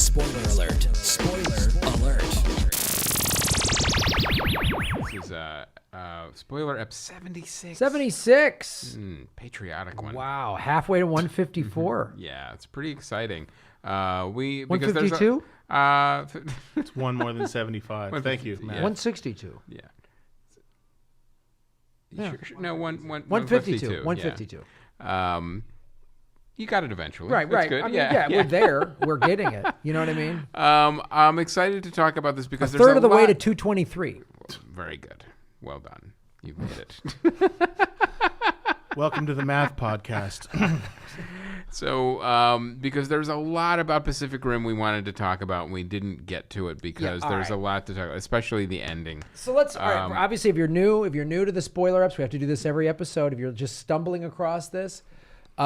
Spoiler alert. Spoiler alert. This is spoiler ep 76. 76. Patriotic one. Wow, halfway to 154. Yeah, it's pretty exciting. Because 152? It's one more than 75. Thank you, Matt. 162. Yeah. Yeah. Sure. No, 152. 152. Yeah. You got it eventually. Right. That's good. I mean, we're there. We're getting it. You know what I mean? I'm excited to talk about this because a there's third of the way to lot... 223. Very good. Well done. You've made it. Welcome to the Math Podcast. So, because there's a lot about Pacific Rim we wanted to talk about, and we didn't get to it because there's a lot to talk about, especially the ending. So let's, all right, obviously, if you're new to the spoiler ups, we have to do this every episode. If you're just stumbling across this,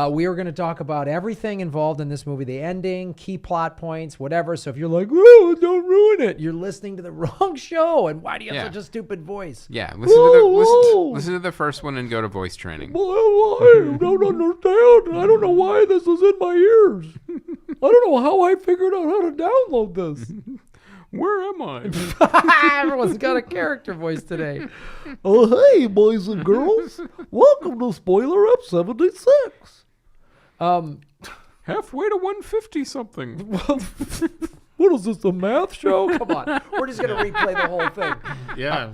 we are going to talk about everything involved in this movie, the ending, key plot points, whatever. So if you're like, oh, don't ruin it, you're listening to the wrong show. And why do you have such a stupid voice? Yeah, listen to the first one and go to voice training. I don't understand. I don't know why this is in my ears. I don't know how I figured out how to download this. Where am I? Everyone's got a character voice today. Oh, hey, boys and girls. Welcome to Spoiler Up 76. Halfway to 150 something. What is this, a math show? Come on. We're just going to replay the whole thing. Yeah,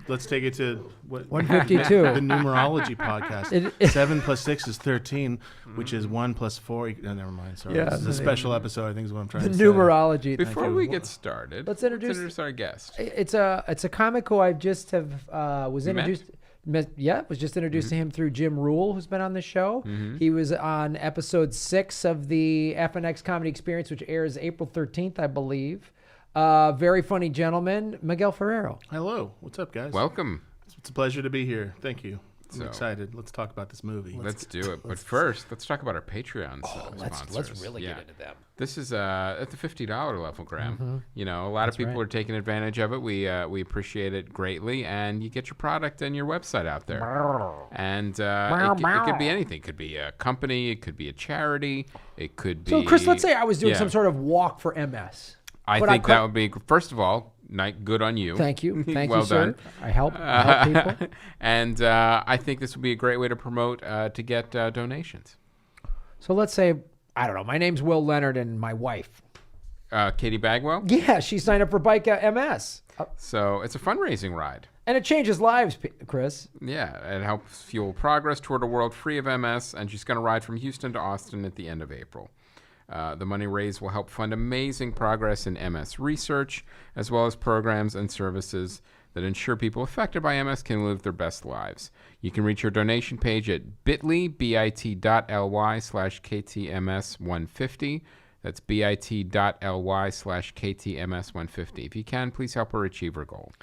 let's take it to 152. The numerology podcast. 7 plus 6 is 13, which is 1 plus 4. No, never mind. Sorry. Yeah, this is a special episode, I think is what I'm trying to say. The numerology. Before we get started, let's introduce our guest. It's a comic who I just was introduced. Was just introduced to him through Jim Rule, who's been on the show. He was on episode 6 of the FNX Comedy Experience, which airs April 13th, I believe. Very funny gentleman, Miguel Fierro. Hello. What's up, guys? Welcome. It's a pleasure to be here. Thank you. I'm excited. Let's talk about this movie. Let's do it. But first, let's talk about our Patreon sponsors. Let's really get into them. This is at the $50 level, Graham. You know, a lot of people are taking advantage of it. We appreciate it greatly, and you get your product and your website out there. And it could be anything. It could be a company. It could be a charity. It could be. So, Chris, let's say I was doing some sort of walk for MS. I think that would be, first of all, good on you. Thank you. Thank well you, sir. done. I help people. And I think this would be a great way to promote to get donations. So let's say, I don't know, my name's Will Leonard and my wife. Katie Bagwell? Yeah, she signed up for Bike MS. So it's a fundraising ride. And it changes lives, Chris. Yeah, it helps fuel progress toward a world free of MS, and she's going to ride from Houston to Austin at the end of April. The money raised will help fund amazing progress in MS research, as well as programs and services that ensure people affected by MS can live their best lives. You can reach your donation page at bit.ly/KTMS150. That's bit.ly/KTMS150. If you can, please help her achieve her goal.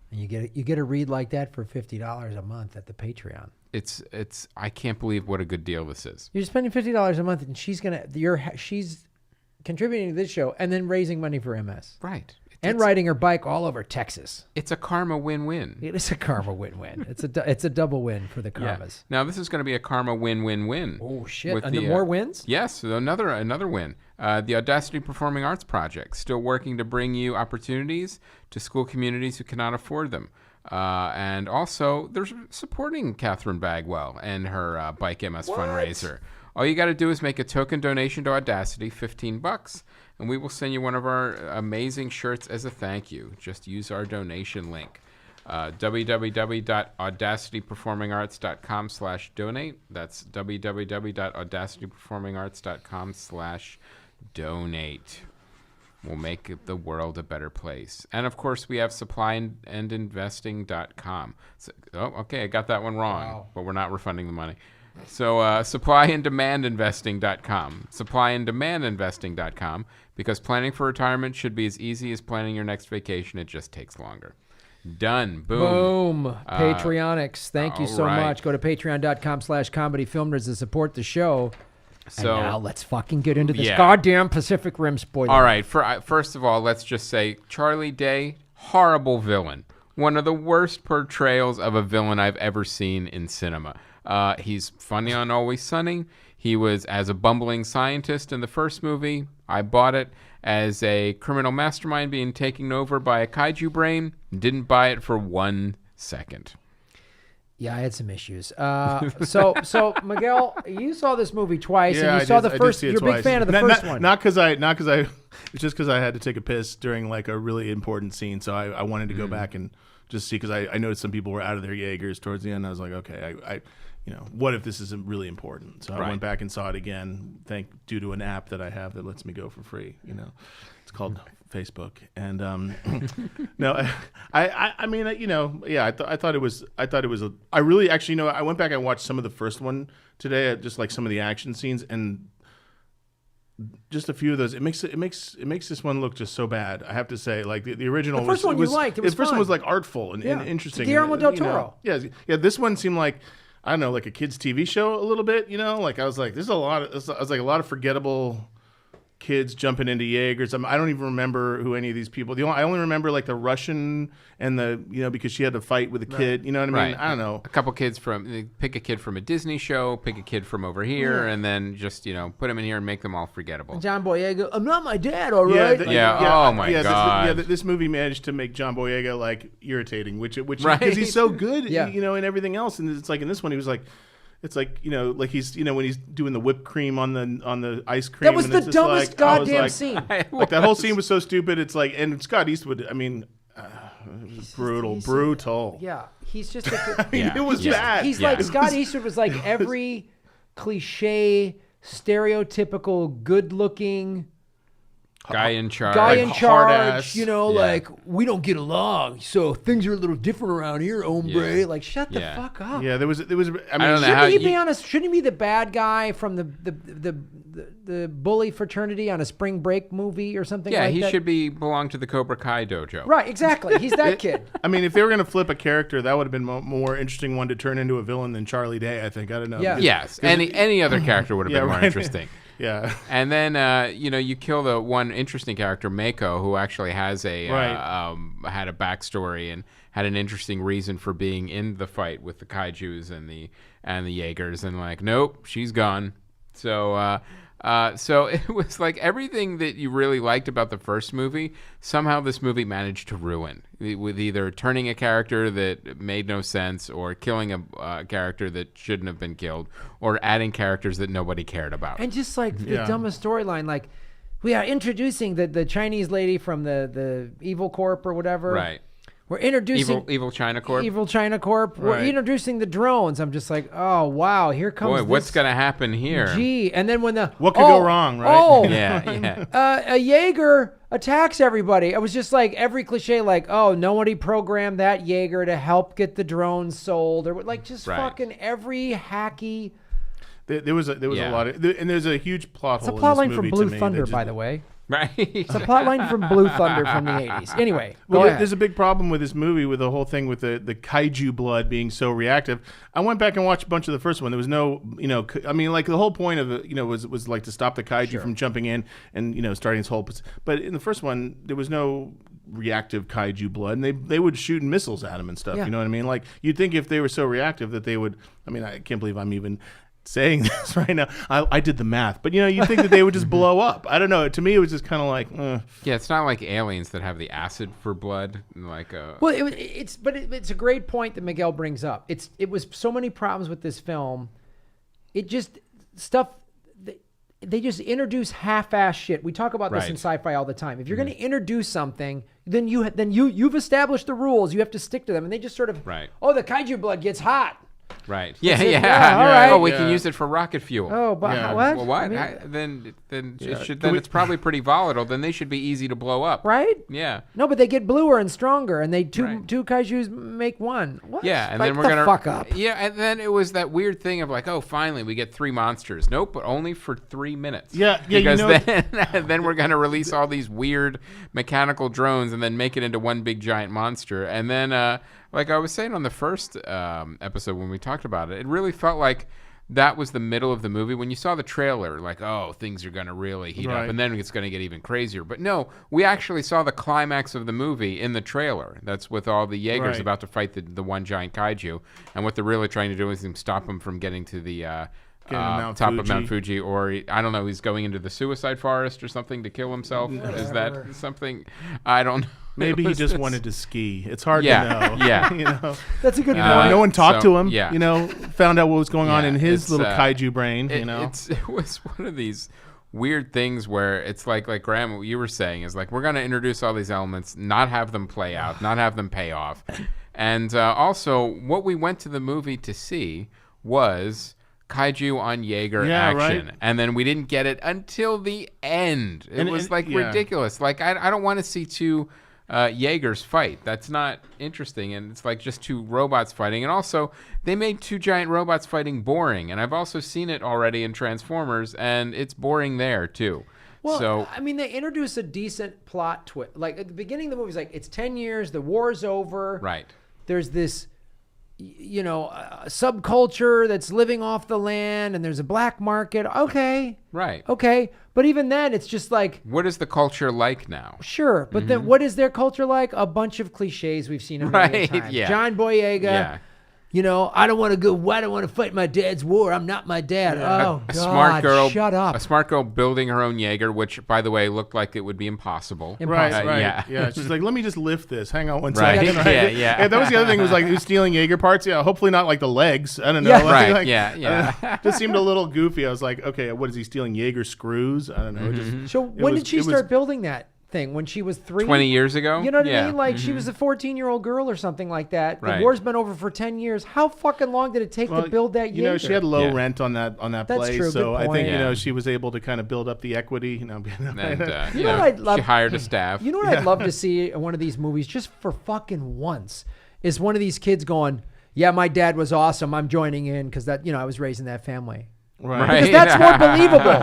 You get a read like that for $50 a month at the Patreon. It's I can't believe what a good deal this is. You're spending $50 a month, and she's contributing to this show and then raising money for MS. Right. And riding her bike all over Texas. It's a karma win-win. It is a karma win-win. It's a double win for the karmas. Yeah. Now this is going to be a karma win-win-win. Oh shit! And more wins? Yes, another win. The Audacity Performing Arts Project, still working to bring you opportunities to school communities who cannot afford them. And also, they're supporting Catherine Bagwell and her Bike MS fundraiser. All you got to do is make a token donation to Audacity, $15, and we will send you one of our amazing shirts as a thank you. Just use our donation link. www.audacityperformingarts.com/donate. That's www.audacityperformingarts.com/donate. We'll make the world a better place. And, of course, we have supplyandinvesting.com. So, okay, I got that one wrong, but we're not refunding the money. So supplyanddemandinvesting.com. Supplyanddemandinvesting.com, because planning for retirement should be as easy as planning your next vacation. It just takes longer. Done. Boom. Patreonics. Thank you so much. Go to patreon.com/comedyfilmers to support the show. So and now let's fucking get into this goddamn Pacific Rim spoiler. All right. First of all, let's just say Charlie Day, horrible villain. One of the worst portrayals of a villain I've ever seen in cinema. He's funny on Always Sunny. He was as a bumbling scientist in the first movie. I bought it as a criminal mastermind being taken over by a kaiju brain. Didn't buy it for 1 second. Yeah, I had some issues. So Miguel, you saw this movie twice, and you I saw did- the I did first. see it You're a big twice. fan of the first one. Not because I. It's just because I had to take a piss during like a really important scene, so I wanted to go back and just see, because I noticed some people were out of their Jaegers towards the end. I was like, okay, I what if this isn't really important? So I went back and saw it again, due to an app that I have that lets me go for free. It's called Facebook. And no, I mean, I thought it was I really actually, I went back and watched some of the first one today, just like some of the action scenes, and just a few of those. It makes this one look just so bad. I have to say, like the original. The first one you liked. It was the first fun. one was like artful and interesting. Guillermo del You know, Toro. Yeah. This one seemed like, I don't know, like a kids' TV show a little bit. Like I was like, there's a lot of forgettable kids jumping into Jaegers. I don't even remember who any of these people. I only remember like the Russian and because she had to fight with a kid. You know what I mean? Right. I don't know. A couple kids pick a kid from a Disney show, pick a kid from over here, and then just put them in here and make them all forgettable. John Boyega, I'm not my dad, all right? Oh my God. This movie managed to make John Boyega like irritating, which Right. because he's so good, Yeah. and everything else. And it's like in this one, he was like. It's like, like he's, when he's doing the whipped cream on the ice cream. That was and the it's just dumbest like, I was goddamn like- scene. Like that whole scene was so stupid. It's like, and Scott Eastwood, I mean, it was brutal. Yeah, he's just. Yeah. It was Yeah. bad. He's like Scott Eastwood was like every cliche, stereotypical, good-looking Guy in charge. guy Like in hard charge. ass. Like we don't get along, so things are a little different around here, hombre. Yeah. Like shut the Yeah. fuck up. Yeah, there was. I mean, don't know Shouldn't how he be you- honest? Shouldn't he be the bad guy from the bully fraternity on a Spring Break movie or something Yeah, like he that? should belong to the Cobra Kai dojo. Right, exactly. He's that kid. I mean, if they were going to flip a character, that would have been more interesting one to turn into a villain than Charlie Day. I think. I don't know. Yeah. Because- Yes, any other character would have been more right. interesting. Yeah. And then you kill the one interesting character, Mako, who actually has had a backstory and had an interesting reason for being in the fight with the kaijus and the Jaegers, and like, nope, she's gone. So it was like everything that you really liked about the first movie, somehow this movie managed to ruin, with either turning a character that made no sense, or killing a character that shouldn't have been killed, or adding characters that nobody cared about. And just like the dumbest storyline, like we are introducing the Chinese lady from the Evil Corp or whatever. Right. We're introducing Evil China Corp. Evil China Corp. We're Right. introducing the drones. I'm just like, oh wow, here comes. Boy, what's this going to happen here? Gee, and then when What could go wrong, right? Oh, Yeah. a Jaeger attacks everybody. I was just like every cliche, like, oh, nobody programmed that Jaeger to help get the drones sold, or like just Right. fucking every hacky. There was a lot of, and there's a huge plot It's a hole. plot in line this from movie Blue to me Thunder, that just- by the way. Right. It's a plot line from Blue Thunder from the 80s. Anyway, Well, go ahead. there's a big problem with this movie, with the whole thing with the kaiju blood being so reactive. I went back and watched a bunch of the first one. There was no, I mean, like the whole point of it, was like to stop the kaiju from jumping in and, starting this whole. But in the first one, there was no reactive kaiju blood, and they would shoot missiles at him and stuff. Yeah. You know what I mean? Like you'd think if they were so reactive that they would. I mean, I can't believe I'm even saying this right now. I did the math, but you think that they would just blow up. I don't know. To me, it was just kind of like, Yeah, it's not like Aliens that have the acid for blood. Like Well, it's a great point that Miguel brings up. It was so many problems with this film. It just stuff. They just introduce half-ass shit. We talk about this in sci-fi all the time. If you're going to introduce something, then you've established the rules. You have to stick to them, and they just sort of oh, the kaiju blood gets hot. Right. Yeah. all right. Oh, we can use it for rocket fuel. Oh, but Yeah. what? Well, what? I mean, Then it's probably pretty volatile. Then they should be easy to blow up. right? Yeah. No, but they get bluer and stronger, and they two Right. kaijus make one. What? Yeah, and Like, then we're the gonna fuck up. Yeah, and then it was that weird thing of like, oh, finally we get 3 monsters. Nope, but only for 3 minutes. Yeah, Because then we're gonna release all these weird mechanical drones and then make it into one big giant monster. And then, like I was saying on the first episode when we talked about it, it really felt like that was the middle of the movie. When you saw the trailer, like, oh, things are going to really heat up, and then it's going to get even crazier. But no, we actually saw the climax of the movie in the trailer. That's with all the Jaegers about to fight the one giant kaiju. And what they're really trying to do is stop them from getting to the top of Mount Fuji, or I don't know, he's going into the suicide forest or something to kill himself. Is that something? I don't know. Maybe he just wanted to ski. It's hard to know. Yeah. That's a good point. No one talked to him. Yeah. Found out what was going on in his little kaiju brain. It was one of these weird things where it's like Graham, what you were saying is like, we're going to introduce all these elements, not have them play out, not have them pay off. And also, what we went to the movie to see was kaiju on Jaeger action. Right. And then we didn't get it until the end. It was ridiculous. Like, I don't want to see two Jaegers fight. That's not interesting. And it's like just two robots fighting. And also, they made two giant robots fighting boring. And I've also seen it already in Transformers, and it's boring there, too. Well, so, I mean, they introduce a decent plot twist. Like, at the beginning of the movie, it's like, it's 10 years, the war's over. Right. There's this, subculture that's living off the land, and there's a black market. Okay. Right. Okay. But even then, it's just like... What is the culture like now? Sure. But then what is their culture like? A bunch of cliches we've seen a million times. Yeah. John Boyega. Yeah. I don't want to go. Why don't want to fight my dad's war? I'm not my dad. Yeah. Oh, God, smart girl, shut up. A smart girl building her own Jaeger, which, by the way, looked like it would be impossible. Right. Yeah. She's like, let me just lift this. Hang on one right. second. Right? Yeah. That was the other thing. Was like, he was stealing Jaeger parts. Yeah. Hopefully not like the legs. I don't know. Yeah. Right. Yeah. Just seemed a little goofy. I was like, okay, what is he stealing? Jaeger screws? I don't know. So when did she start building that thing? When she was 3? 20 years ago? You know what I mean? Like, she was a 14-year-old girl or something like that. Right. The war's been over for 10 years. How fucking long did it take to build that Jaeger? She had low rent on that That's place, true. so Good I think point. she was able to kind of build up the equity. And she hired a staff. You know what I'd love to see in one of these movies, just for fucking once, is one of these kids going, "Yeah, my dad was awesome. I'm joining in because that I was raised in that family." Right. Because that's more believable.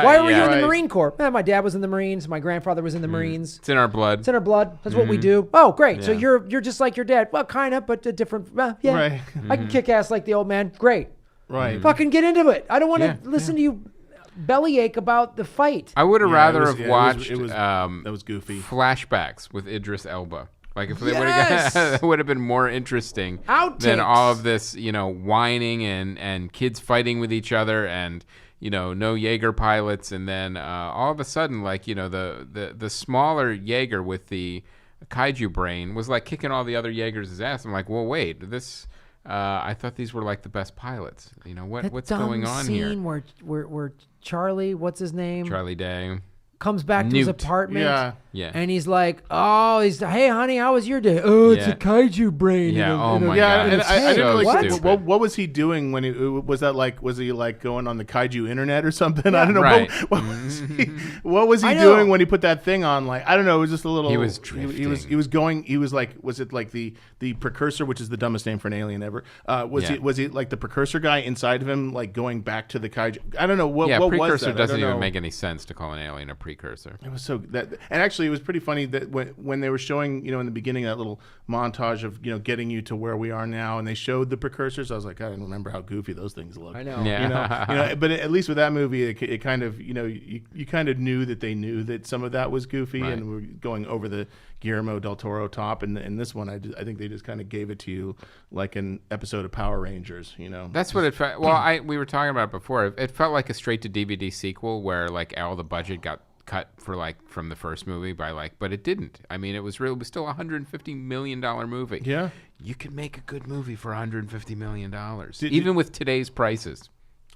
Why were you in the Marine Corps? My dad was in the Marines. My grandfather was in the Marines. It's in our blood. It's in our blood. That's what we do. Oh, great. Yeah. So you're just like your dad. Well, kind of, but a different. Yeah. Right. I can kick ass like the old man. Great. Right. Fucking get into it. I don't want to listen to you bellyache about the fight. I would have rather have watched that was goofy flashbacks with Idris Elba. Like, if they would have that would have been more interesting than all of this, whining and kids fighting with each other and, no Jaeger pilots. And then all of a sudden, like, the smaller Jaeger with the kaiju brain was like kicking all the other Jaegers' ass. I'm like, well, wait, this... I thought these were like the best pilots. What's going on here? That scene where Charlie, what's his name? Charlie Day. Comes back to his apartment. Yeah. And he's like, hey, honey, how was your day? Oh, it's a kaiju brain. Yeah. God. And I didn't really what? What was he doing when was he like going on the kaiju internet or something? Yeah. I don't know. Right. What was he doing when he put that thing on? Like, I don't know. It was just a little. He was drifting. He was going. He was like, was it like the precursor, which is the dumbest name for an alien ever? Was he like the precursor guy inside of him, like going back to the kaiju? I don't know. What precursor was that? doesn't even make any sense to call an alien a precursor. It was so that, and actually it was pretty funny that when they were showing, in the beginning, that little montage of getting you to where we are now, and they showed the precursors. I was like, I don't remember how goofy those things look. I know. Yeah. But at least with that movie, it kind of, you kind of knew that they knew that some of that was goofy, right. and we're going over the Guillermo del Toro top. And in this one, I think they just kind of gave it to you like an episode of Power Rangers. That's what it felt. Well, we were talking about it before. It felt like a straight to DVD sequel where like all the budget got cut for like from the first movie but it didn't. I mean, it was still a $150 million movie. Yeah, you could make a good movie for $150 million, even with today's prices.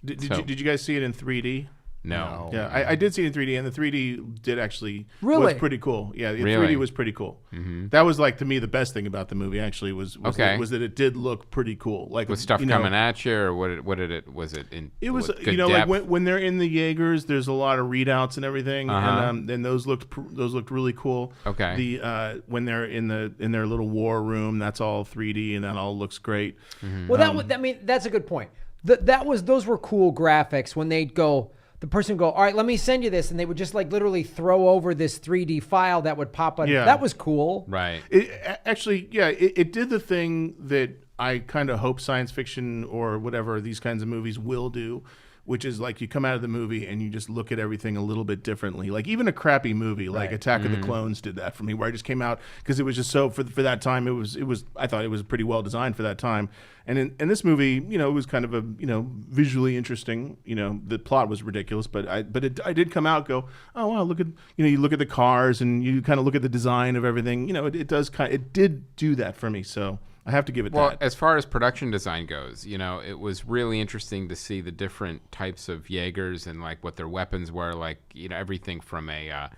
Did you guys see it in 3D? No. Yeah, I did see it in 3D, and the 3D did actually was pretty cool. Yeah, the really? 3D was pretty cool. Mm-hmm. That was like, to me, the best thing about the movie actually was that it did look pretty cool. Like, with stuff coming at you, or what did it? Was it in? It was good like depth? when they're in the Jaegers, there's a lot of readouts and everything, and those looked really cool. Okay. The when they're in their little war room, that's all 3D, and that all looks great. Mm-hmm. Well, that's a good point. Those were cool graphics when they'd go. The person would go, all right, let me send you this. And they would just like literally throw over this 3D file that would pop up. Yeah. That was cool. Right. It did the thing that I kind of hope science fiction or whatever these kinds of movies will do, which is like you come out of the movie and you just look at everything a little bit differently. Like even a crappy movie like Attack of the Clones did that for me, where I just came out because it was just so for that time it was I thought it was pretty well designed for that time. And in this movie, you know, it was kind of a, you know, visually interesting. You know, the plot was ridiculous, but I did come out go, oh wow, look at, you know, you look at the cars and you kind of look at the design of everything. You know, it did do that for me. So I have to give it that. Well, as far as production design goes, you know, it was really interesting to see the different types of Jaegers and like what their weapons were. Like, you know, everything from a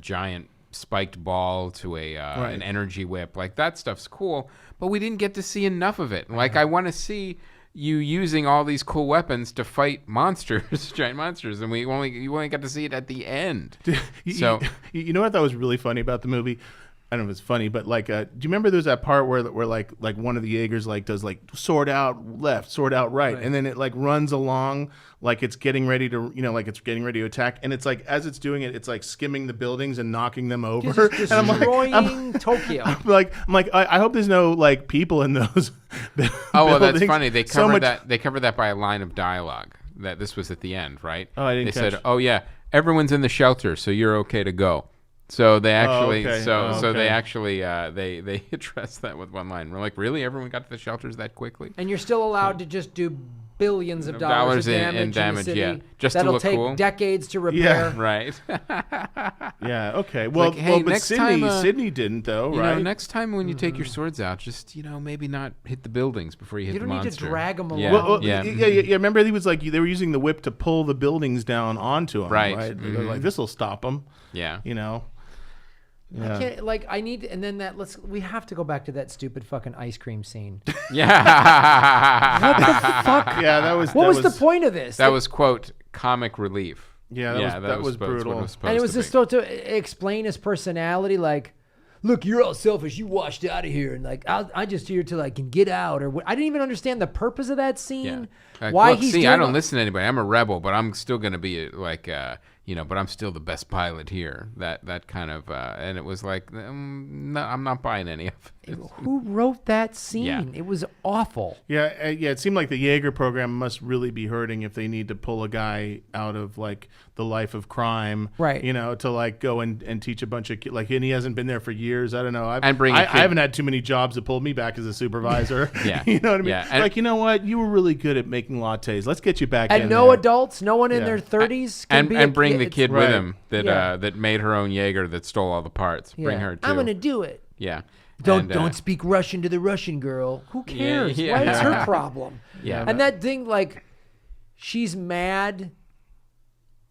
giant spiked ball to an energy whip. Like that stuff's cool, but we didn't get to see enough of it. Like I want to see you using all these cool weapons to fight monsters, giant monsters, and you only got to see it at the end. So you know what I thought was really funny about the movie? I don't know if it's funny, but like, do you remember there's that part where like one of the Jaegers like does like sword out left, sword out right, and then it like runs along like it's getting ready to, you know, like it's getting ready to attack, and it's like as it's doing it, it's like skimming the buildings and knocking them over. Just and destroying Tokyo. I'm like, I hope there's no like people in those. Oh, well, that's funny. They covered that. They covered that by a line of dialogue. That this was at the end, right? Oh, I didn't. They catch. said, "Oh yeah, everyone's in the shelter, so you're okay to go." So they actually, they actually, they addressed that with one line. We're like, really? Everyone got to the shelters that quickly? And you're still allowed to just do billions of dollars of damage in the city. Yeah, just that'll to look take cool. decades to repair. Yeah, right. Yeah. Okay. Well, like, hey, but next Sydney, time, Sydney didn't though, you right? know, next time when you take your swords out, just, you know, maybe not hit the buildings before you hit the monster. You don't need to drag them along. Yeah. Yeah. Remember, he was like, they were using the whip to pull the buildings down onto him. Right. They're like, this will stop them. Yeah. You know. Yeah. I can't, like, I need, and then we have to go back to that stupid fucking ice cream scene. Yeah. What the fuck? Yeah, What was the point of this? That was, quote, comic relief. Yeah, that was brutal. And it was just to explain his personality, like, look, you're all selfish. You washed out of here, and like, I just here till I can get out. Or I didn't even understand the purpose of that scene. Yeah. Why look, he's see, doing I don't listen to anybody. I'm a rebel, but I'm still gonna be like, you know, but I'm still the best pilot here. That kind of, and it was like, no, I'm not buying any of it. Who wrote that scene? Yeah. It was awful. Yeah. It seemed like the Jaeger program must really be hurting if they need to pull a guy out of like the life of crime, right? You know, to like go and teach a bunch of kids. Like, and he hasn't been there for years. I don't know. I haven't had too many jobs that pulled me back as a supervisor. Yeah. You know what I mean? Yeah. Like, you know what? You were really good at making lattes. Let's get you back in. And no there. adults, no one in their 30s can be and bring the kid with Right. him that made her own Jaeger that stole all the parts. Bring her too. I'm gonna do it. Yeah. Don't speak Russian to the Russian girl. Who cares? Yeah. What's her problem? Yeah. And that thing, like, she's mad.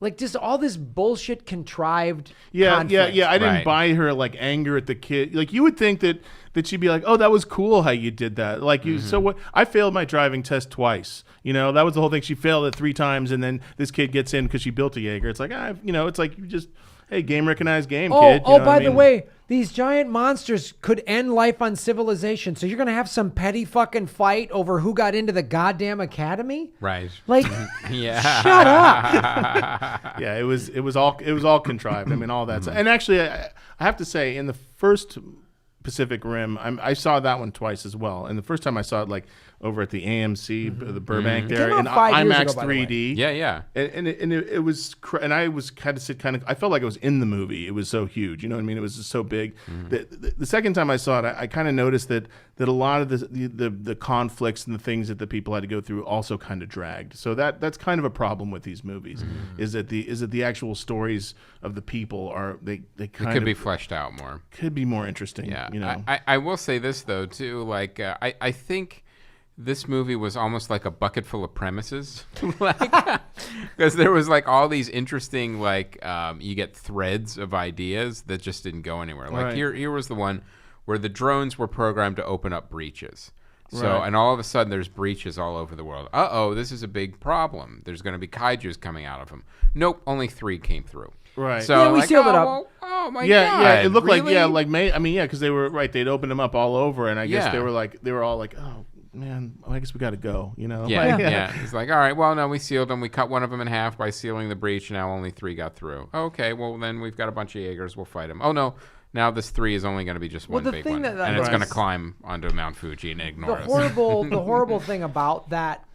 Like, just all this bullshit contrived conflict. I didn't Right. buy her like anger at the kid. Like, you would think that she'd be like, oh, that was cool how you did that. Like, you so what? I failed my driving test twice. You know, that was the whole thing. She failed it 3 times, and then this kid gets in because she built a Jaeger. It's like, you know, it's like you just, hey, game recognized game, kid. You know what By I the mean? way, these giant monsters could end life on civilization. So you're gonna have some petty fucking fight over who got into the goddamn academy? Right. Like, Yeah. shut up. Yeah, it was all contrived. I mean, all that. And actually, I have to say, in the first Pacific Rim, I saw that one twice as well. And the first time I saw it, like over at the AMC, the Burbank there, Came out in 5 years IMAX ago, by the way. 3D. Yeah. And it was, and I was kind of, I felt like I was in the movie. It was so huge, you know what I mean? It was just so big. The second time I saw it, I kind of noticed that a lot of the conflicts and the things that the people had to go through also kind of dragged. So that's kind of a problem with these movies, is that the actual stories of the people are they kind It could of be fleshed out more. could be more interesting. Yeah. You know. I will say this though too. Like I think this movie was almost like a bucket full of premises, because there was like all these interesting you get threads of ideas that just didn't go anywhere. Like Right. here was the one where the drones were programmed to open up breaches. So Right. and all of a sudden there's breaches all over the world. This is a big problem. There's going to be kaijus coming out of them. Nope, only 3 came through. Right. So Yeah, we sealed it up. well, oh my god. Yeah, it looked really? because they were right. They'd opened them up all over, and I guess Yeah. they were all like, oh man, I guess we got to go. You know. Yeah, Like, yeah. It's like, all right, well, no, we sealed them. We cut one of them in half by sealing the breach. Now only 3 got through. Okay, well, then we've got a bunch of Jaegers. We'll fight them. Oh, no. Now this 3 is only going to be just one the big thing one. that And it's was- going to climb onto Mount Fuji and ignore us. The horrible thing about that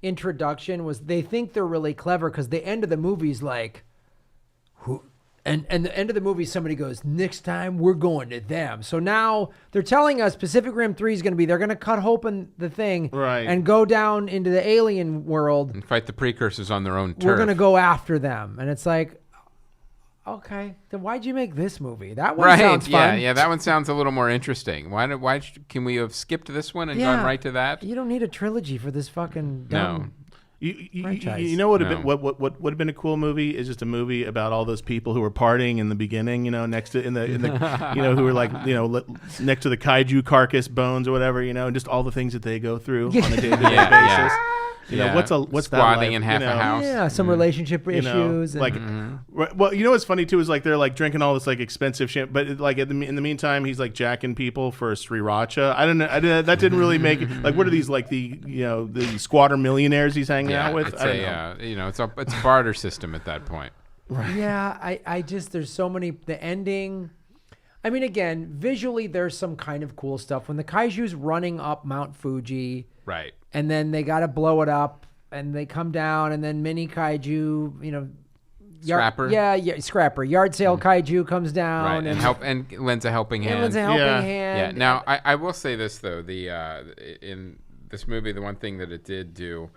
introduction was they think they're really clever because the end of the movie's like, who? And the end of the movie, somebody goes, next time we're going to them. So now they're telling us Pacific Rim 3 is going to be, they're going to cut open the thing and go down into the alien world. And fight the precursors on their own turf. We're going to go after them. And it's like, okay, then why'd you make this movie? That one sounds fun. Yeah, that one sounds a little more interesting. Why can we have skipped this one and gone right to that? You don't need a trilogy for this fucking dumb franchise. You know what would have been a cool movie is just a movie about all those people who were partying in the beginning, you know, next to in the you know, who were like, you know, next to the kaiju carcass bones or whatever, you know, and just all the things that they go through on a day-to-day basis. You know, what's that squatting like, in half a house? Yeah, some relationship issues. Like, well, you know what's funny too is like they're like drinking all this like expensive shit, but like in the meantime he's like jacking people for sriracha. I don't know. That didn't really make it. Like, what are these like the squatter millionaires he's hanging out with? It's it's a barter system at that point. Right. Yeah, I just there's so many the ending. I mean, again, visually there's some kind of cool stuff when the kaiju's running up Mount Fuji. Right. And then they got to blow it up, and they come down, and then mini kaiju, you know, Scrapper. Scrapper. Yard sale kaiju comes down, right, and lends a helping hand. Yeah. Now, I will say this though: in this movie, the one thing that it did do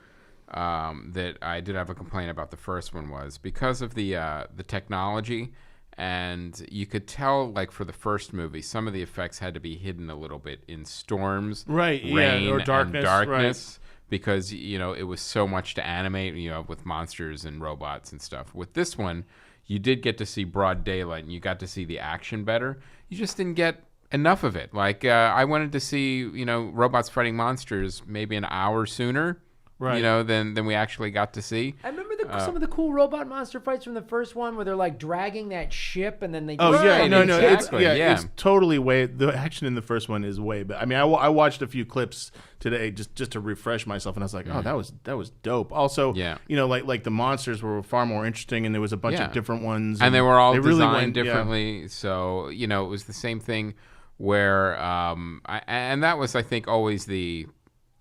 that I did have a complaint about the first one was because of the technology. And you could tell, like, for the first movie, some of the effects had to be hidden a little bit in storms, rain, or darkness, and darkness, because, you know, it was so much to animate, you know, with monsters and robots and stuff. With this one, you did get to see broad daylight, and you got to see the action better. You just didn't get enough of it. Like, I wanted to see, you know, robots fighting monsters maybe an hour sooner. Right. You know, than we actually got to see. I remember some of the cool robot monster fights from the first one where they're like dragging that ship and then they. It's totally way. The action in the first one is way. But I mean, I watched a few clips today just to refresh myself, and I was like, oh, that was dope. Also, you know, like the monsters were far more interesting, and there was a bunch of different ones, and they were all designed differently. So you know, it was the same thing where, and that was, I think, always the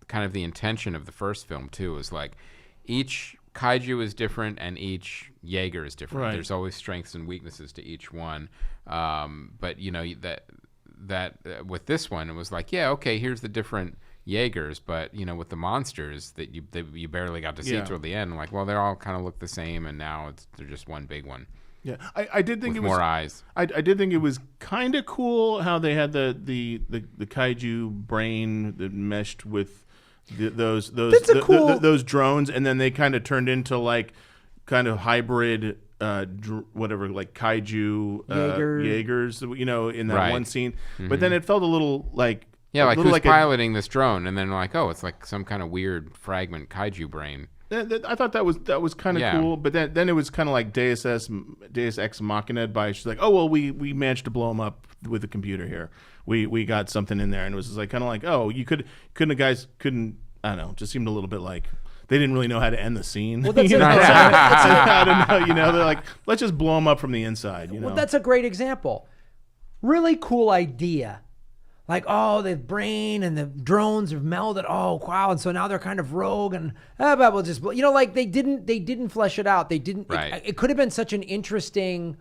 kind of the intention of the first film too, is like each kaiju is different and each Jaeger is different. Right. There's always strengths and weaknesses to each one. But you know that with this one, it was like, yeah, okay, here's the different Jaegers, but you know, with the monsters that you barely got to see toward the end, like, well, they all kind of look the same, and now they're just one big one. Yeah, I did think with it was more eyes. I did think it was kind of cool how they had the kaiju brain that meshed with those drones, and then they kind of turned into like kind of hybrid whatever, like kaiju Jaegers, you know, in that one scene. Mm-hmm. But then it felt a little like who's piloting this drone, and then like, oh, it's like some kind of weird fragment kaiju brain. I thought that was kind of cool, but then it was kind of like Deus Ex Machina by, she's like, oh well, we managed to blow them up with a computer here. We got something in there, and it was just like kind of like, oh, couldn't I don't know, just seemed a little bit like they didn't really know how to end the scene. Well, that's I don't know, you know, they're like, let's just blow them up from the inside. You know, well, that's a great example. Really cool idea. Like, oh, the brain and the drones have melded. Oh, wow! And so now they're kind of rogue, and but we'll just, you know, like they didn't flesh it out. They didn't. Right. It could have been such an interesting,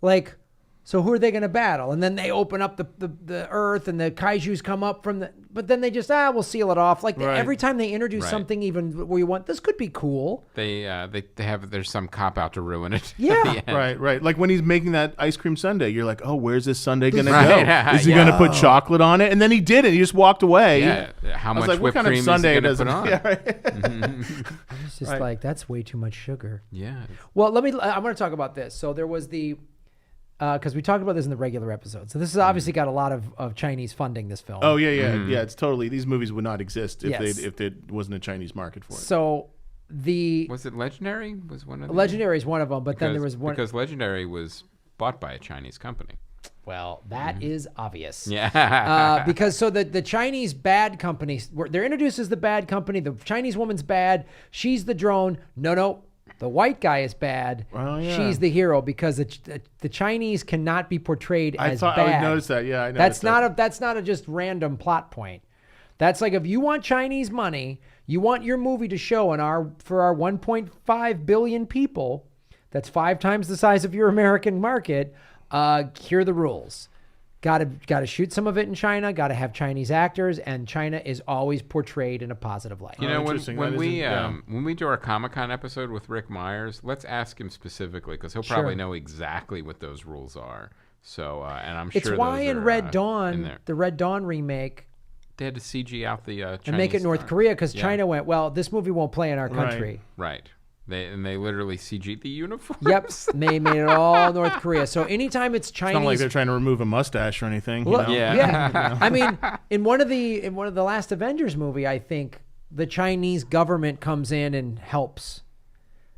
like, so who are they going to battle? And then they open up the earth, and the kaijus come up from the. But then they just we'll seal it off. Like every time they introduce something, even where you want this could be cool. They have there's some cop out to ruin it. Yeah, right. Like when he's making that ice cream sundae, you're like, oh, where's this sundae gonna go? Is he gonna put chocolate on it? And then he did it. He just walked away. Yeah. How much like, whipped what kind cream of sundae is he gonna put on? Yeah, right. It's just like, that's way too much sugar. Yeah. Well, I'm going to talk about this. So there was the. Because we talked about this in the regular episode. So this has obviously got a lot of Chinese funding, this film. Oh, yeah. It's totally, these movies would not exist if there wasn't a Chinese market for it. So Was it Legendary? Was one of them? Legendary is one of them, but then there was one. Because Legendary was bought by a Chinese company. Well, that is obvious. Yeah. Because so the Chinese bad company, they're introduced as the bad company. The Chinese woman's bad. She's the drone. No. The white guy is bad. Well, yeah. She's the hero because the Chinese cannot be portrayed as bad. I noticed that. Yeah, I noticed that's not a just random plot point. That's like if you want Chinese money, you want your movie to show for our 1.5 billion people, that's 5 times the size of your American market. Here are the rules. Got to shoot some of it in China. Got to have Chinese actors, and China is always portrayed in a positive light. You know, when we do our Comic-Con episode with Rick Myers, let's ask him specifically because he'll probably know exactly what those rules are. So, and I'm sure it's why those in are, Red Dawn, in there. The Red Dawn remake, they had to CG out the Chinese and make it North Korea because China went, well, this movie won't play in our country. Right. They literally CG'd the uniforms. Yep, they made it all North Korea. So anytime it's Chinese, it's not like they're trying to remove a mustache or anything. Well, you know? Yeah. I mean, in one of the last Avengers movie, I think the Chinese government comes in and helps.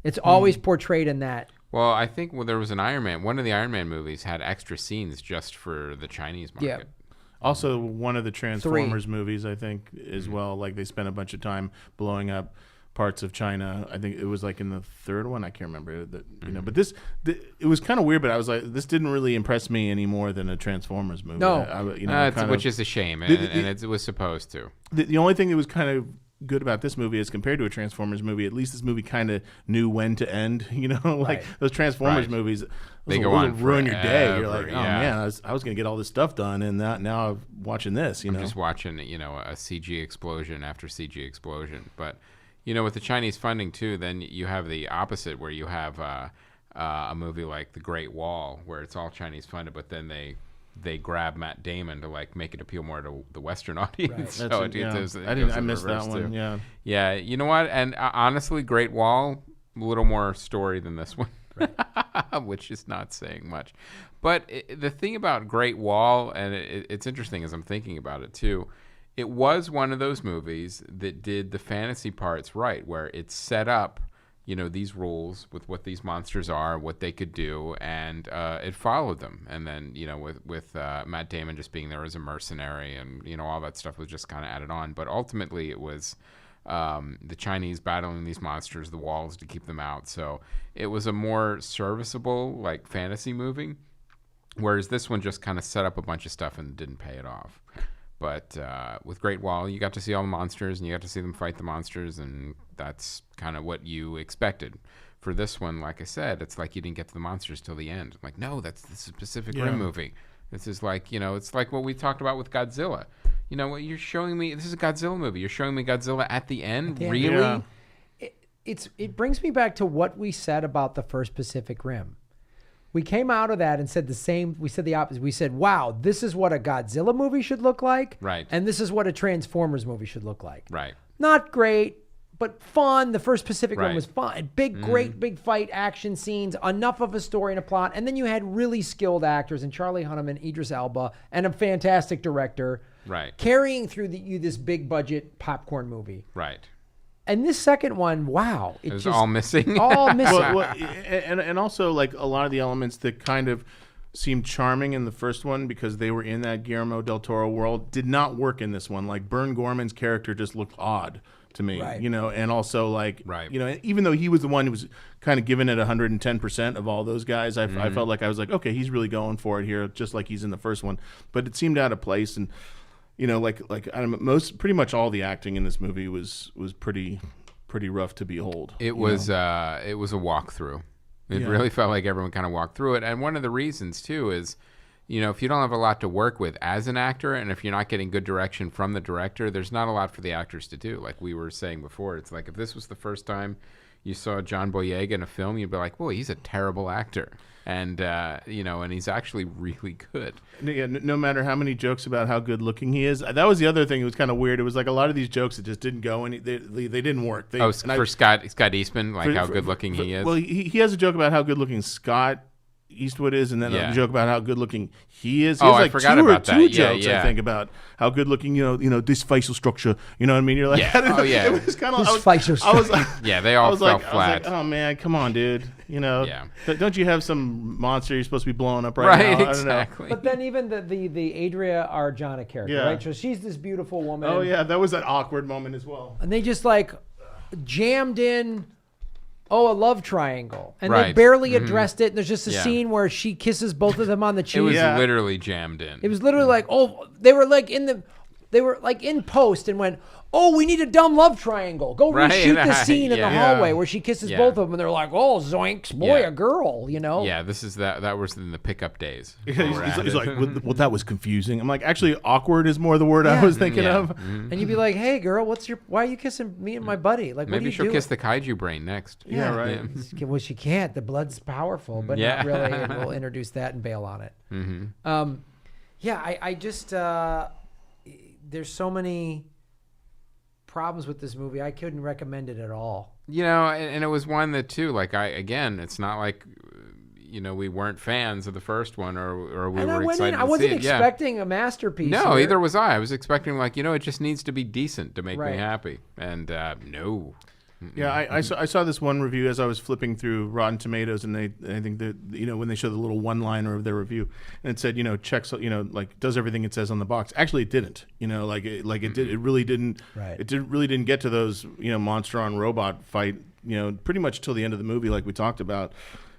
It's always portrayed in that. Well, I think there was an Iron Man. One of the Iron Man movies had extra scenes just for the Chinese market. Yeah. Also, one of the Transformers movies, I think, as well. Like they spent a bunch of time blowing up parts of China. I think it was like in the third one. I can't remember. But it was kind of weird. But I was like, this didn't really impress me any more than a Transformers movie. No, which is a shame, and it was supposed to. The only thing that was kind of good about this movie is compared to a Transformers movie, at least this movie kind of knew when to end. Those Transformers movies, they go on ruin your day. forever, You're like, oh man, I was gonna get all this stuff done, and now I'm watching this. I'm just watching, a CG explosion after CG explosion, but. With the Chinese funding too, then you have the opposite where you have a movie like The Great Wall where it's all Chinese funded, but then they grab Matt Damon to like make it appeal more to the Western audience. Right. So I missed that one. Too. Yeah. Yeah. You know what? And honestly, Great Wall, a little more story than this one, which is not saying much. But the thing about Great Wall, and it's interesting as I'm thinking about it too. It was one of those movies that did the fantasy parts right, where it set up, these rules with what these monsters are, what they could do, and it followed them. And then, with Matt Damon just being there as a mercenary and, all that stuff was just kind of added on. But ultimately it was the Chinese battling these monsters, the walls to keep them out. So it was a more serviceable, like, fantasy movie, whereas this one just kind of set up a bunch of stuff and didn't pay it off. But with Great Wall, you got to see all the monsters, and you got to see them fight the monsters, and that's kind of what you expected. For this one, like I said, it's like you didn't get to the monsters till the end. Like, no, this is a Pacific Rim movie. This is like, it's like what we talked about with Godzilla. What you're showing me, this is a Godzilla movie. You're showing me Godzilla at the end? Really? Yeah. It brings me back to what we said about the first Pacific Rim. We came out of that and said the same. We said the opposite. We said, wow, this is what a Godzilla movie should look like. Right. And this is what a Transformers movie should look like. Right. Not great, but fun. The first Pacific Rim Right. was fun. Great big fight action scenes, enough of a story and a plot. And then you had really skilled actors and Charlie Hunnam, Idris Elba, and a fantastic director. Right. Carrying through this big budget popcorn movie. Right. And this second one, wow. It was all missing. All missing. And also, like, a lot of the elements that kind of seemed charming in the first one because they were in that Guillermo del Toro world did not work in this one. Like, Bern Gorman's character just looked odd to me, Right. And also, like, Right. Even though he was the one who was kind of giving it 110% of all those guys, I felt like I was like, okay, he's really going for it here, just like he's in the first one. But it seemed out of place, and I don't know, pretty much all the acting in this movie was pretty rough to behold. It was a walkthrough. It really felt like everyone kind of walked through it. And one of the reasons too is, if you don't have a lot to work with as an actor, and if you're not getting good direction from the director, there's not a lot for the actors to do. Like we were saying before, it's like if this was the first time you saw John Boyega in a film, you'd be like, "Well, he's a terrible actor." And and he's actually really good. Yeah, no matter how many jokes about how good looking he is, that was the other thing. It was kind of weird. It was like a lot of these jokes that just didn't go, and they didn't work. Scott Eastman, like how good looking he is. Well, he has a joke about how good looking Scott Eastwood is, and then a joke about how good looking he is. He has like I forgot about that. Two jokes, I think, about how good looking, this facial structure. You know what I mean? You're like, it was kind of. I was like, they all fell flat. I was like, oh man, come on, dude. Don't you have some monster you're supposed to be blowing up now? Right, exactly. But then even the Adria Arjona character, right? So she's this beautiful woman. Oh yeah, that was that awkward moment as well. And they just like jammed in. A love triangle. And right. they barely addressed it. And there's just a scene where she kisses both of them on the cheek. It was literally jammed in. It was literally like, they were like they were like in post and went, oh, we need a dumb love triangle. Go reshoot the scene in the hallway where she kisses both of them, and they're like, oh, zoinks, boy, a girl, you know? Yeah, this is that was in the pickup days. He's like, well, that was confusing. I'm like, actually, awkward is more the word I was thinking of. And you'd be like, hey, girl, why are you kissing me and my buddy? Like, maybe what she'll kiss the kaiju brain next. Yeah, right. Yeah. Well, she can't. The blood's powerful, but not really. And we'll introduce that and bail on it. I just there's so many problems with this movie. I couldn't recommend it at all. You know, and it was one that too, like it's not like, you know, we weren't fans of the first one or we were excited to see it. I wasn't expecting a masterpiece. No, here. either was I. I was expecting like, you know, it just needs to be decent to make me happy. And no. Yeah, I saw this one review as I was flipping through Rotten Tomatoes, and I think that, you know, when they show the little one-liner of their review, and it said, you know, checks, you know, like does everything it says on the box. Actually, it didn't. You know, it really didn't. Right. It really didn't get to those, you know, monster on robot fight, you know, pretty much till the end of the movie, like we talked about.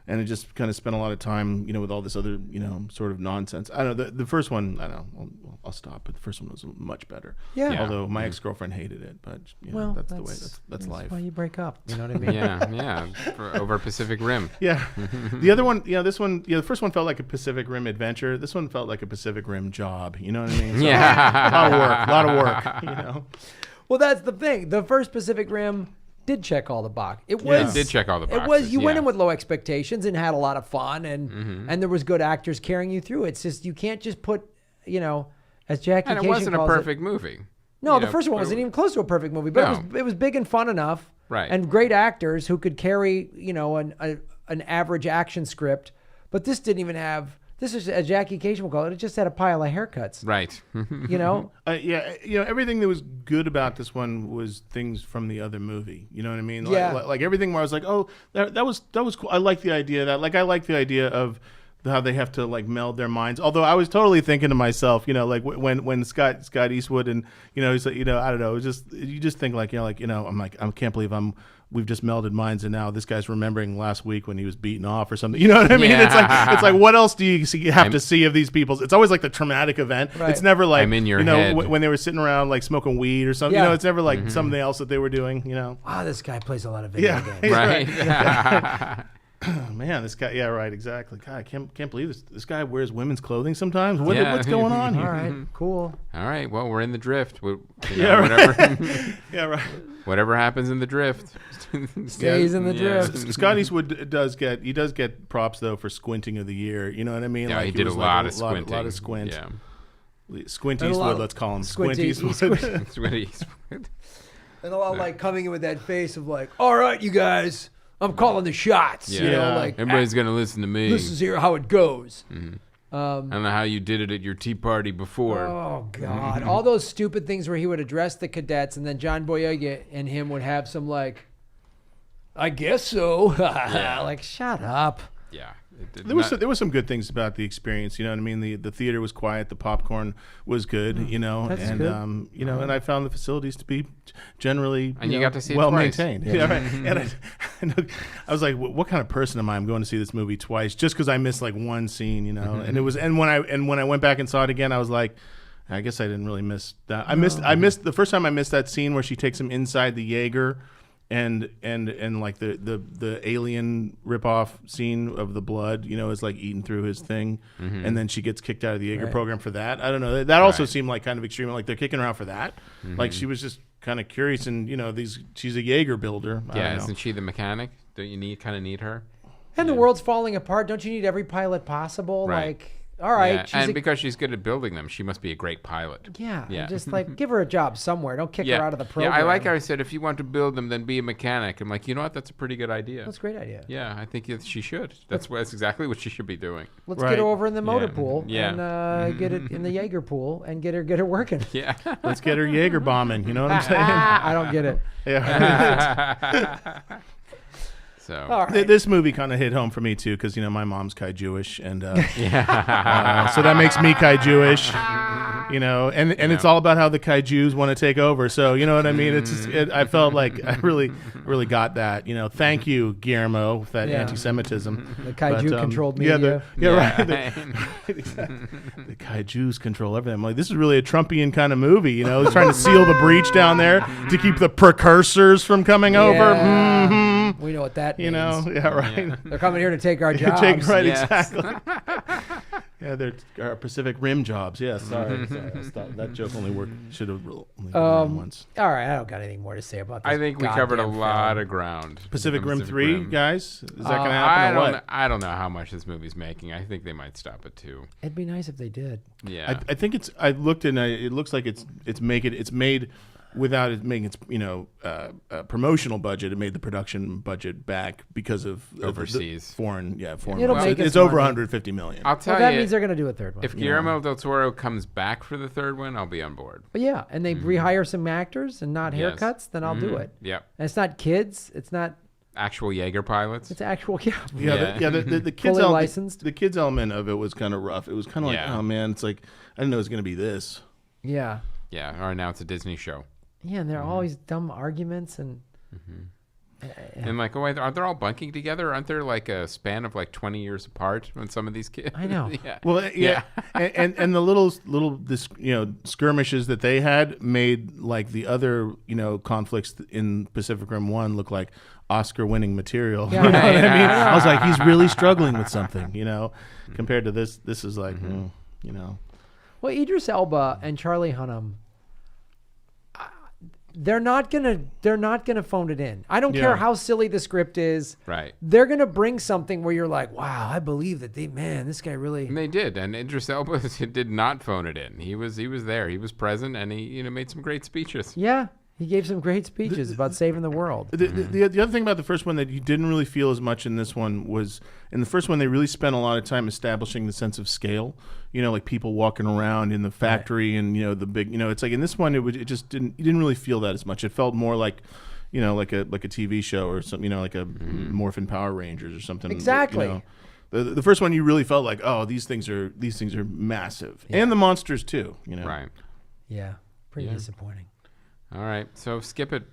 And it just kind of spent a lot of time, you know, with all this other, you know, sort of nonsense. I don't know. The first one, I don't know. I'll stop. But the first one was much better. Yeah. Although my ex-girlfriend hated it, but you know, that's the way. That's life. That's why you break up. You know what I mean? Yeah. Over Pacific Rim. Yeah. The other one, you know, this one, you know, the first one felt like a Pacific Rim adventure. This one felt like a Pacific Rim job. You know what I mean? So, a lot of work. You know. Well, that's the thing. The first Pacific Rim did check all the boxes. It did check all the boxes. It was, you went in with low expectations and had a lot of fun, and there was good actors carrying you through. It's just, you can't just put, you know, as Jackie And it Cation wasn't a calls perfect movie. No, the first one wasn't even close to a perfect movie, but it was big and fun enough, right? And great actors who could carry, you know, an average action script. But this didn't even have. This is, as Jackie Cation will call it, it just had a pile of haircuts. Right. You know? Yeah, you know, everything that was good about this one was things from the other movie. You know what I mean? Like everything where I was like, oh, that was cool. I like the idea of that. Like, I like the idea of how they have to like meld their minds. Although I was totally thinking to myself, you know, like when Scott Eastwood and, you know, he's like, you know, I don't know, you just think like, I'm like, I can't believe we've just melded minds, and now this guy's remembering last week when he was beaten off or something. You know what I mean? Yeah. It's like what else do you have to see of these people? It's always like the traumatic event. Right. It's never like, I'm in your you know, head. when they were sitting around like smoking weed or something. Yeah. You know, it's never like something else that they were doing. You know, this guy plays a lot of video games. Right. Man, this guy. Yeah, right. Exactly. God, I can't believe this guy wears women's clothing sometimes. What's going on here? All right, cool. All right. Well, we're in the drift. Whatever. Yeah, right. Whatever happens in the drift stays in the drift. Scott Eastwood does get props though for squinting of the year. You know what I mean? Yeah, like, he did a lot of squinting. A lot of squint. Yeah. Squint Eastwood, let's call him. Squint Eastwood. Squint Eastwood. And a lot like coming in with that face of like, all right, you guys, I'm calling the shots. Yeah. You know, like everybody's gonna listen to me. This is here how it goes. Mm-hmm. I don't know how you did it at your tea party before. Oh God! All those stupid things where he would address the cadets, and then John Boyega and him would have some like, I guess so. Like, shut up. Yeah. There was some good things about the experience, you know what I mean? The theater was quiet, the popcorn was good, you know, That's and good. you know, and I found the facilities to be generally you got to see it well twice. maintained. Yeah, right. And I was like, what kind of person am I? I'm going to see this movie twice just because I missed like one scene, you know. And it was, and when I went back and saw it again, I was like, I guess I didn't really miss that. I missed the first time I missed that scene where she takes him inside the Jaeger. And like the alien ripoff scene of the blood, you know, is like eating through his thing, and then she gets kicked out of the Jaeger program for that. I don't know. That also seemed like kind of extreme. Like they're kicking her out for that. Like she was just kind of curious, and you know, she's a Jaeger builder. Yeah, isn't she the mechanic? Don't you need her? And the world's falling apart. Don't you need every pilot possible? Right. Like, all right. Yeah. Because she's good at building them, she must be a great pilot. Yeah. Just like give her a job somewhere. Don't kick her out of the program. Yeah, I like how I said, if you want to build them, then be a mechanic. I'm like, you know what? That's a pretty good idea. That's a great idea. Yeah, I think she should. That's exactly what she should be doing. Let's get her over in the motor pool and get it in the Jaeger pool and get her working. Yeah. Let's get her Jaeger bombing. You know what I'm saying? I don't get it. Yeah. So All right. This movie kind of hit home for me too, because my mom's Kai Jewish, and so that makes me Kai Jewish, and it's all about how the Kai Jews want to take over. So you know what I mean? It's just, I felt like I really got that. Thank you, Guillermo, with that anti-Semitism. The Kaiju controlled media. Right. The Kai Jews control everything. I'm like, this is really a Trumpian kind of movie. He's trying to seal the breach down there to keep the precursors from coming over. Mm-hmm. We know what that means. Yeah, right. Yeah. They're coming here to take our jobs. Right, Yes. exactly. Yeah, they're Pacific Rim jobs. Yeah, sorry. That joke should have only worked once. All right, I don't got anything more to say about this. I think we covered a goddamn lot film. of ground. Pacific Rim 3, Rim. guys? Is that going to happen or what? I don't know how much this movie's making. I think they might stop at 2. It'd be nice if they did. Yeah. I think it's. I looked and it looks like it's made without it making its promotional budget. It made the production budget back because of Overseas. the foreign. It'll make it's us over money. 150 million. I'll tell Well, that you, means they're going to do a third one. if Guillermo del Toro comes back for the third one, I'll be on board. But yeah, and they rehire some actors and not Yes. haircuts, then I'll do it. Yep. And it's not kids. It's not. Actual Jaeger pilots. It's actual. The kids Fully licensed. The kids element of it was kind of rough. It was kind of like, Yeah. oh man, it's like I didn't know it was going to be this. Yeah. Yeah. All right, now it's a Disney show. Yeah, and they're always dumb arguments and. And like, wait, are they all bunking together? Aren't there like a span of like 20 years apart on some of these kids? I know. Yeah. Well, yeah, and the little skirmishes that they had made like the other conflicts in Pacific Rim 1 look like Oscar-winning material. Yeah. You know what I mean? I was like, he's really struggling with something, compared to this. This is like, Well, Idris Elba and Charlie Hunnam, they're not gonna phone it in. I don't care Yeah. how silly the script is. Right. They're gonna bring something where you're like, wow, I believe that this guy really. And they did, and Idris Elba did not phone it in. He was there. He was present, and he made some great speeches. Yeah, he gave some great speeches about saving the world. The other thing about the first one that you didn't really feel as much in this one was in the first one they really spent a lot of time establishing the sense of scale. Like people walking around in the factory and the big. It's like in this one it just didn't. You didn't really feel that as much. It felt more like. Like a TV show or something. Like a Morphin Power Rangers or something. Exactly. The first one you really felt like, oh, these things are massive, and the monsters too. Right. Yeah, pretty disappointing. All right. So skip it.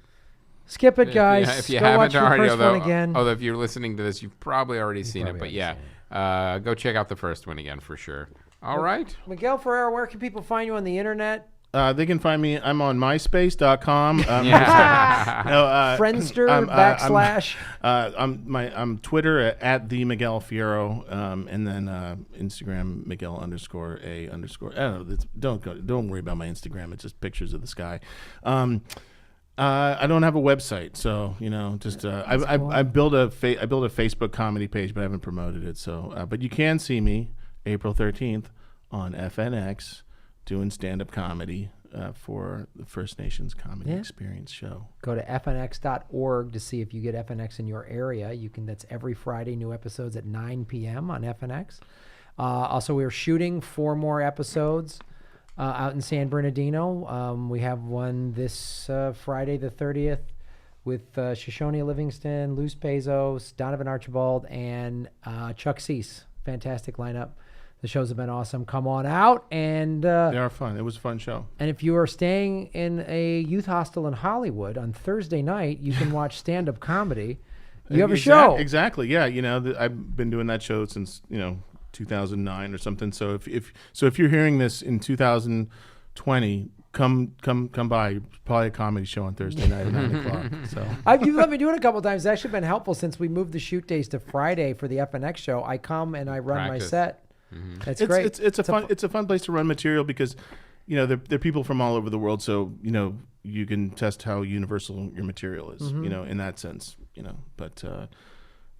Skip it, guys. If you Go haven't watch the already, first one again. although if you're listening to this, you've probably already seen it. probably But already yeah, go check out the first one again for sure. All right. Miguel Ferrer, where can people find you on the internet? They can find me. I'm on MySpace.com. Friendster / I'm Twitter at the Miguel Fierro, and then Instagram Miguel _A_. I don't know. Don't worry about my Instagram. It's just pictures of the sky. I don't have a website, so just I built a Facebook comedy page, but I haven't promoted it. So, but you can see me April 13th on FNX doing stand-up comedy for the First Nations Comedy Experience show. Go to fnx.org to see if you get FNX in your area. That's every Friday, new episodes at 9 p.m. on FNX. Also, we're shooting 4 more episodes out in San Bernardino. We have one this Friday the 30th with Shoshone Livingston, Luz Bezos, Donovan Archibald, and Chuck Cease. Fantastic lineup. The shows have been awesome. Come on out. And They are fun. It was a fun show. and if you are staying in a youth hostel in Hollywood on Thursday night, you can watch stand-up comedy. You have a show. Exactly. Yeah. I've been doing that show since 2009 or something. So if you're hearing this in 2020, come by. Probably a comedy show on Thursday night at 9:00. So You've let me do it a couple times. It's actually been helpful since we moved the shoot days to Friday for the FNX show. I come and I run Practice. my set. That's great. It's a fun place to run material because they're people from all over the world. So you can test how universal your material is. In that sense. But.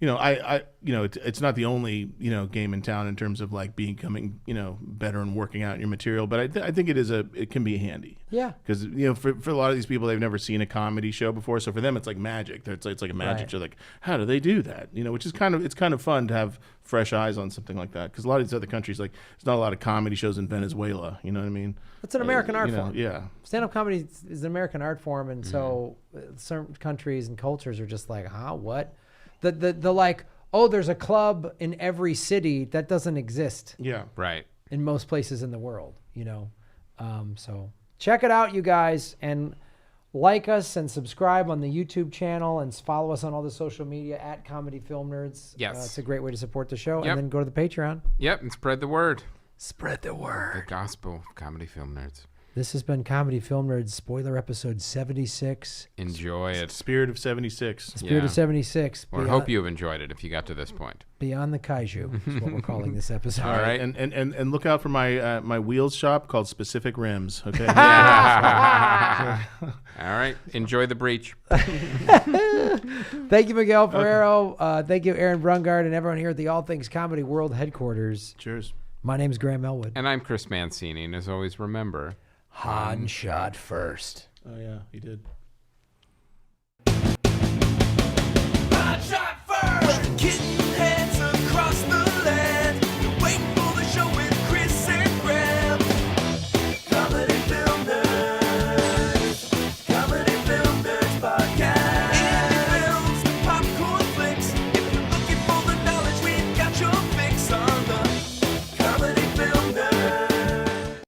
It's not the only game in town in terms of like becoming better and working out your material, but I think it can be handy. Yeah. Because for a lot of these people, they've never seen a comedy show before, so for them it's like magic. It's like a magic show. Like, how do they do that? Which is kind of fun to have fresh eyes on something like that. Because a lot of these other countries, like there's not a lot of comedy shows in Venezuela. You know what I mean? It's an American art form. Yeah. Stand-up comedy is an American art form, and so certain countries and cultures are just like, what? The like, oh, there's a club in every city that doesn't exist Yeah. Right. in most places in the world, you know. So check it out, you guys, and like us and subscribe on the YouTube channel and follow us on all the social media at Comedy Film Nerds. Yes. It's a great way to support the show. Yep. And then go to the Patreon. Yep, and spread the word. Spread the The word. gospel of Comedy Film Nerds. This has been Comedy Film Nerds spoiler episode 76. Enjoy it. Spirit of 76. Spirit Yeah. of 76. Or hope you have enjoyed it if you got to this point. Beyond the Kaiju is what we're calling this episode. All right. And look out for my my wheels shop called Specific Rims. Okay. All right. Enjoy the breach. Thank you, Miguel Fierro. Thank you, Aaron Brungardt, and everyone here at the All Things Comedy World headquarters. Cheers. My name is Graham Elwood. And I'm Chris Mancini. And as always, remember... Han shot first. Oh yeah, he did.